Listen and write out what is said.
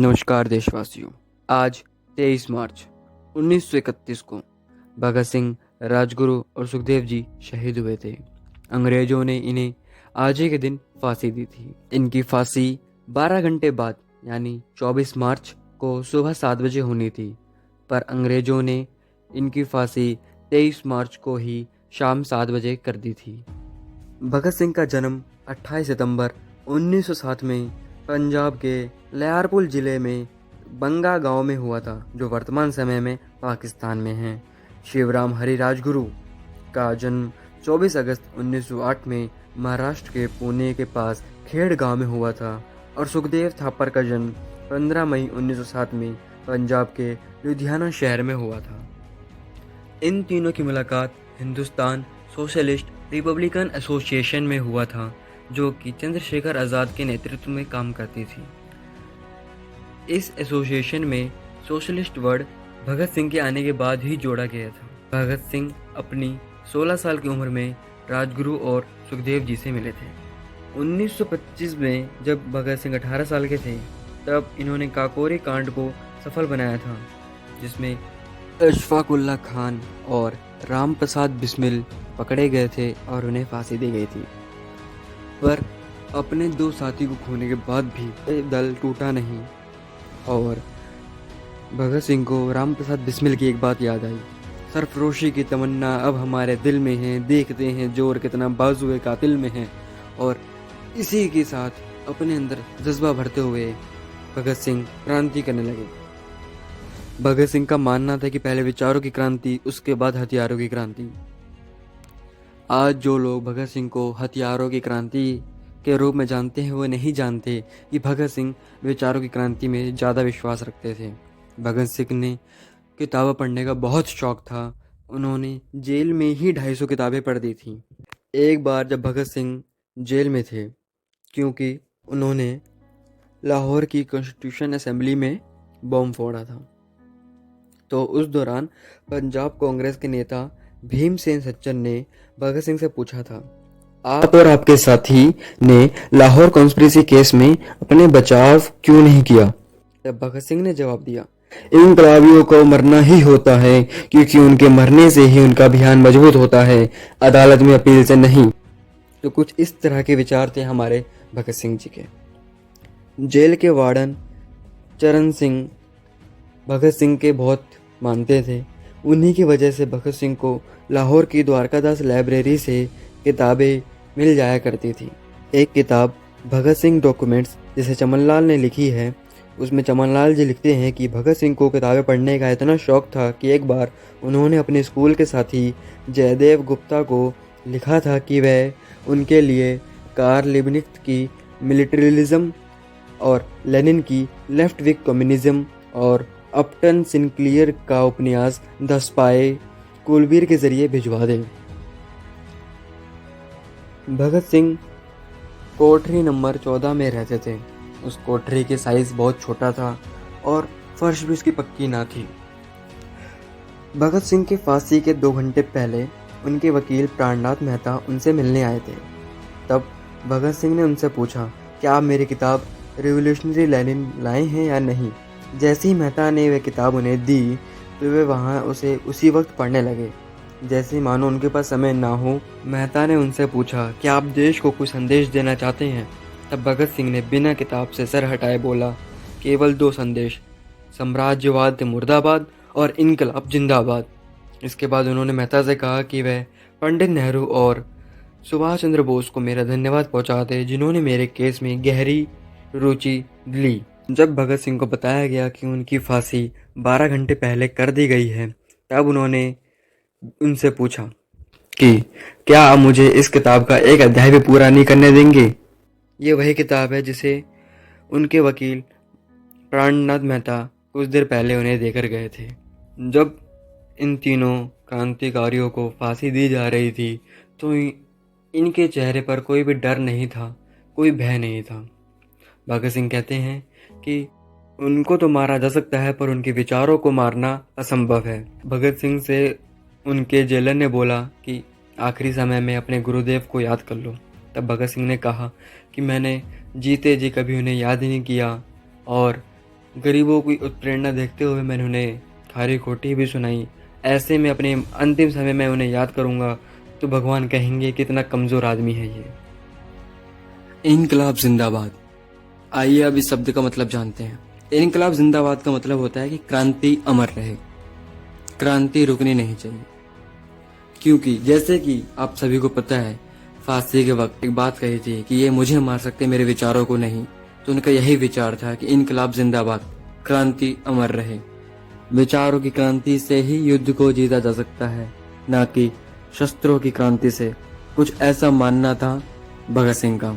नमस्कार देशवासियों। आज 23 मार्च 1931 को भगत सिंह, राजगुरु और सुखदेव जी शहीद हुए थे। अंग्रेजों ने इन्हें आज ही के दिन फांसी दी थी। इनकी फांसी 12 घंटे बाद यानी 24 मार्च को सुबह 7 बजे होनी थी, पर अंग्रेजों ने इनकी फांसी 23 मार्च को ही शाम 7 बजे कर दी थी। भगत सिंह का जन्म 28 सितंबर 1907 में पंजाब के लियारपुर जिले में बंगा गांव में हुआ था, जो वर्तमान समय में पाकिस्तान में है। शिवराम हरि राजगुरु का जन्म 24 अगस्त 1908 में महाराष्ट्र के पुणे के पास खेड़ गांव में हुआ था और सुखदेव थापर का जन्म 15 मई 1907 में पंजाब के लुधियाना शहर में हुआ था। इन तीनों की मुलाकात हिंदुस्तान सोशलिस्ट रिपब्लिकन एसोसिएशन में हुआ था, जो कि चंद्रशेखर आज़ाद के नेतृत्व में काम करती थी। इस एसोसिएशन में सोशलिस्ट वर्ड भगत सिंह के आने के बाद ही जोड़ा गया था। भगत सिंह अपनी 16 साल की उम्र में राजगुरु और सुखदेव जी से मिले थे। 1925 में जब भगत सिंह 18 साल के थे, तब इन्होंने काकोरी कांड को सफल बनाया था, जिसमें अशफाक उल्लाह खान और राम प्रसाद बिस्मिल पकड़े गए थे और उन्हें फांसी दी गई थी। पर अपने 2 साथी को खोने के बाद भी ये दल टूटा नहीं और भगत सिंह को राम प्रसाद बिस्मिल की एक बात याद आई। सरफरोशी की तमन्ना अब हमारे दिल में है, देखते हैं जोर कितना बाजुए कातिल में है। और इसी के साथ अपने अंदर जज्बा भरते हुए भगत सिंह क्रांति करने लगे। भगत सिंह का मानना था कि पहले विचारों की क्रांति, उसके बाद हथियारों की क्रांति। आज जो लोग भगत सिंह को हथियारों की क्रांति के रूप में जानते हैं, वो नहीं जानते कि भगत सिंह विचारों की क्रांति में ज़्यादा विश्वास रखते थे। भगत सिंह ने किताबें पढ़ने का बहुत शौक था। उन्होंने जेल में ही 250 किताबें पढ़ दी थी। एक बार जब भगत सिंह जेल में थे, क्योंकि उन्होंने लाहौर की कॉन्स्टिट्यूशन असेंबली में बम फोड़ा था, तो उस दौरान पंजाब कांग्रेस के नेता भीमसेन सज्जन ने भगत सिंह से पूछा था, आप और आपके साथी ने लाहौर कॉन्स्पिरेसी केस में अपने बचाव क्यों नहीं किया? तब भगत सिंह ने जवाब दिया, इनकलाबियों को मरना ही होता है, क्योंकि उनके मरने से ही उनका अभियान मजबूत होता है, अदालत में अपील से नहीं। तो कुछ इस तरह के विचार थे हमारे भगत सिंह जी के। जेल के वार्डन चरण सिंह भगत सिंह के बहुत मानते थे। उन्हीं की वजह से भगत सिंह को लाहौर की द्वारकादास लाइब्रेरी से किताबें मिल जाया करती थी। एक किताब भगत सिंह डॉक्यूमेंट्स, जिसे चमनलाल ने लिखी है, उसमें चमनलाल जी लिखते हैं कि भगत सिंह को किताबें पढ़ने का इतना शौक था कि एक बार उन्होंने अपने स्कूल के साथी जयदेव गुप्ता को लिखा था कि वह उनके लिए कार्ल लिबनिट्ज की मिलिट्रियलिज्म और लेनिन की लेफ्ट विंग कम्युनिज्म और अपटन सिनक्लियर का उपन्यास द स्पाई कुलबीर के जरिए भिजवा दें। भगत सिंह कोठरी नंबर 14 में रहते थे। उस कोठरी की साइज बहुत छोटा था और फर्श भी उसकी पक्की ना थी। भगत सिंह की फांसी के 2 घंटे पहले उनके वकील प्राणनाथ मेहता उनसे मिलने आए थे। तब भगत सिंह ने उनसे पूछा, क्या आप मेरी किताब रिवोल्यूशनरी लेनिन लाए हैं या नहीं? जैसे ही मेहता ने वह किताब उन्हें दी, तो वे वहाँ उसे उसी वक्त पढ़ने लगे, जैसे मानो उनके पास समय ना हो। मेहता ने उनसे पूछा, क्या आप देश को कोई संदेश देना चाहते हैं? तब भगत सिंह ने बिना किताब से सर हटाए बोला, केवल 2 संदेश, साम्राज्यवाद मुर्दाबाद और इनकलाब जिंदाबाद। इसके बाद उन्होंने मेहता से कहा कि वह पंडित नेहरू और सुभाष चंद्र बोस को मेरा धन्यवाद पहुंचाते, जिन्होंने मेरे केस में गहरी रुचि ली। जब भगत सिंह को बताया गया कि उनकी फांसी 12 घंटे पहले कर दी गई है, तब उन्होंने उनसे पूछा कि क्या आप मुझे इस किताब का एक अध्याय भी पूरा नहीं करने देंगे? ये वही किताब है जिसे उनके वकील प्राणनाथ मेहता कुछ देर पहले उन्हें देकर गए थे। जब इन तीनों क्रांतिकारियों को फांसी दी जा रही थी, तो इनके चेहरे पर कोई भी डर नहीं था, कोई भय नहीं था। भगत सिंह कहते हैं कि उनको तो मारा जा सकता है, पर उनके विचारों को मारना असंभव है। भगत सिंह से उनके जेलर ने बोला कि आखिरी समय में अपने गुरुदेव को याद कर लो। तब भगत सिंह ने कहा कि मैंने जीते जी कभी उन्हें याद ही नहीं किया और गरीबों की उत्प्रेरणा देखते हुए मैंने उन्हें खारी खोटी भी सुनाई। ऐसे में अपने अंतिम समय में उन्हें याद करूंगा तो भगवान कहेंगे कितना कमज़ोर आदमी है ये। इनकलाब जिंदाबाद। आइए अब इस शब्द का मतलब जानते हैं। इनकलाब जिंदाबाद का मतलब होता है कि क्रांति अमर रहे, क्रांति रुकनी नहीं चाहिए। क्योंकि जैसे कि आप सभी को पता है, फांसी के वक्त एक बात कही थी कि ये मुझे मार सकते मेरे विचारों को नहीं। तो उनका यही विचार था कि इनकलाब जिंदाबाद, क्रांति अमर रहे। विचारों की क्रांति से ही युद्ध को जीता जा सकता है, ना कि शस्त्रों की क्रांति से। कुछ ऐसा मानना था भगत सिंह का।